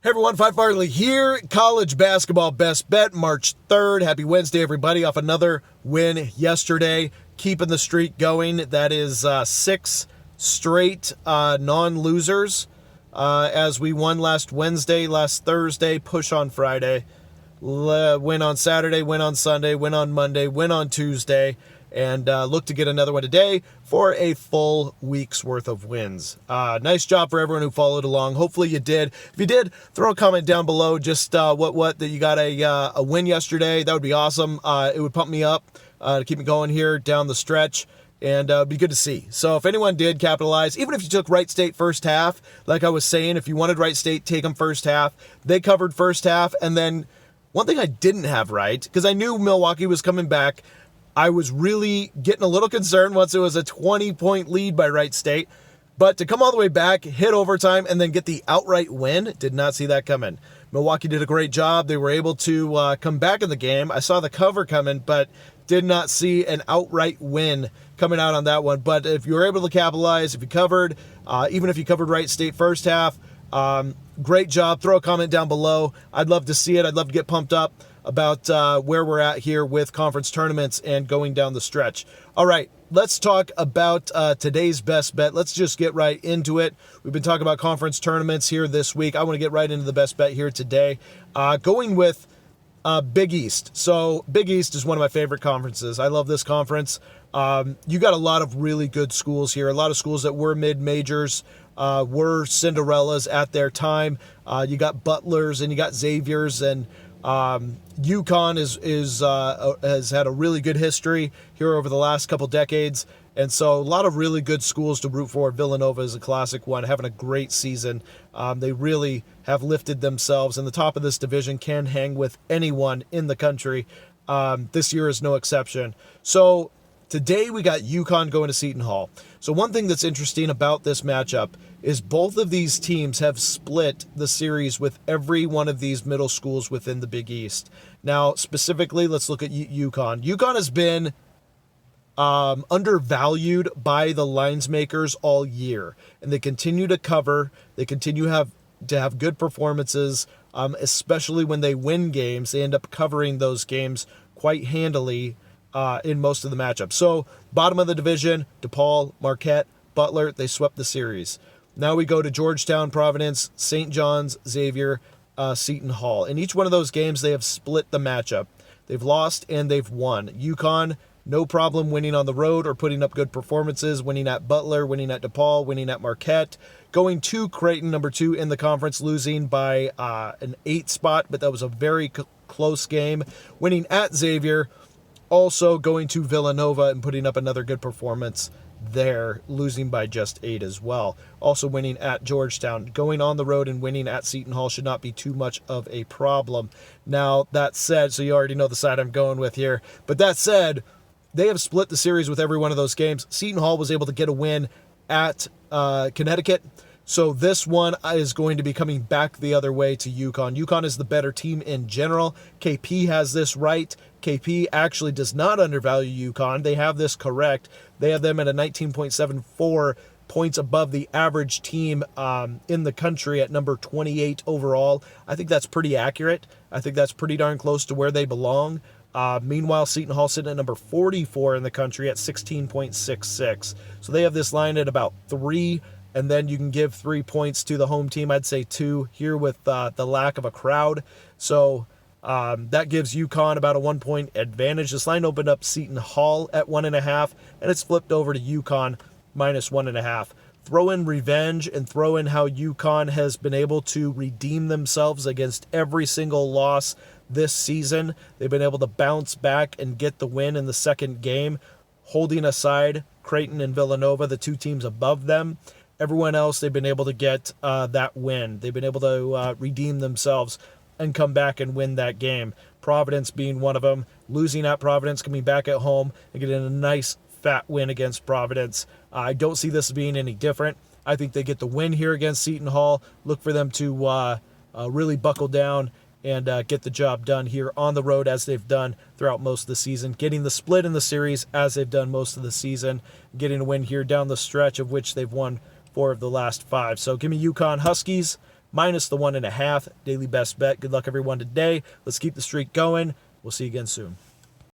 Hey everyone, Phi Farley here. College basketball best bet, March 3rd. Happy Wednesday, everybody. Off another win yesterday. Keeping the streak going. That is 6 straight non-losers as we won last Wednesday, last Thursday, push on Friday. Win on Saturday, win on Sunday, win on Monday, win on Tuesday, and look to get another one today for a full week's worth of wins. Nice job for everyone who followed along. Hopefully you did. If you did, throw a comment down below just that you got a win yesterday. That would be awesome. It would pump me up to keep me going here down the stretch. And it'd be good to see. So if anyone did capitalize, even if you took Wright State first half, like I was saying, if you wanted Wright State, take them first half. They covered first half, and then one thing I didn't have right, because I knew Milwaukee was coming back, I was really getting a little concerned once it was a 20-point lead by Wright State. But to come all the way back, hit overtime, and then get the outright win, did not see that coming. Milwaukee did a great job. They were able to come back in the game. I saw the cover coming, but did not see an outright win coming out on that one. But if you were able to capitalize, if you covered, even if you covered Wright State first half, great job. Throw a comment down below. I'd love to see it. I'd love to get pumped up about where we're at here with conference tournaments and going down the stretch. All right, let's talk about today's best bet. Let's just get right into it. We've been talking about conference tournaments here this week. I want to get right into the best bet here today. Going with Big East. So Big East is one of my favorite conferences. I love this conference. You got a lot of really good schools here. A lot of schools that were mid-majors, were Cinderellas at their time. You got Butlers and you got Xaviers, and UConn has had a really good history here over the last couple decades. And so a lot of really good schools to root for. Villanova is a classic one, having a great season. They really have lifted themselves, and the top of this division can hang with anyone in the country. This year is no exception. So today we got UConn going to Seton Hall. So one thing that's interesting about this matchup is both of these teams have split the series with every one of these middle schools within the Big East. Now, specifically, let's look at UConn. UConn has been undervalued by the lines makers all year, and they continue to cover. They continue to have good performances, especially when they win games. They end up covering those games quite handily in most of the matchups. So bottom of the division, DePaul, Marquette, Butler, they swept the series. Now we go to Georgetown, Providence, St. John's, Xavier, Seton Hall. In each one of those games, they have split the matchup. They've lost and they've won. UConn, no problem winning on the road or putting up good performances, winning at Butler, winning at DePaul, winning at Marquette, going to Creighton, number 2 in the conference, losing by an 8 spot, but that was a very close game. Winning at Xavier, also going to Villanova and putting up another good performance there, losing by just 8 as well. Also winning at Georgetown. Going on the road and winning at Seton Hall should not be too much of a problem. Now, that said, so you already know the side I'm going with here, but that said, they have split the series with every one of those games. Seton Hall was able to get a win at Connecticut. So this one is going to be coming back the other way to UConn. UConn is the better team in general. KP has this right. KP actually does not undervalue UConn. They have this correct. They have them at a 19.74 points above the average team in the country at number 28 overall. I think that's pretty accurate. I think that's pretty darn close to where they belong. Meanwhile, Seton Hall sitting at number 44 in the country at 16.66. So they have this line at about 3, and then you can give 3 points to the home team. I'd say 2 here with the lack of a crowd. So that gives UConn about a 1-point advantage. This line opened up Seton Hall at 1.5, and it's flipped over to UConn minus 1.5. Throw in revenge and throw in how UConn has been able to redeem themselves against every single loss this season. They've been able to bounce back and get the win in the second game, holding aside Creighton and Villanova, the 2 teams above them. Everyone else, they've been able to get that win. They've been able to redeem themselves and come back and win that game. Providence being one of them, losing at Providence, coming back at home, and getting a nice fat win against Providence. I don't see this being any different. I think they get the win here against Seton Hall. Look for them to really buckle down and get the job done here on the road as they've done throughout most of the season, getting the split in the series as they've done most of the season, getting a win here down the stretch of which they've won 4 of the last 5. So give me UConn Huskies minus the 1.5 daily best bet. Good luck, everyone, today. Let's keep the streak going. We'll see you again soon.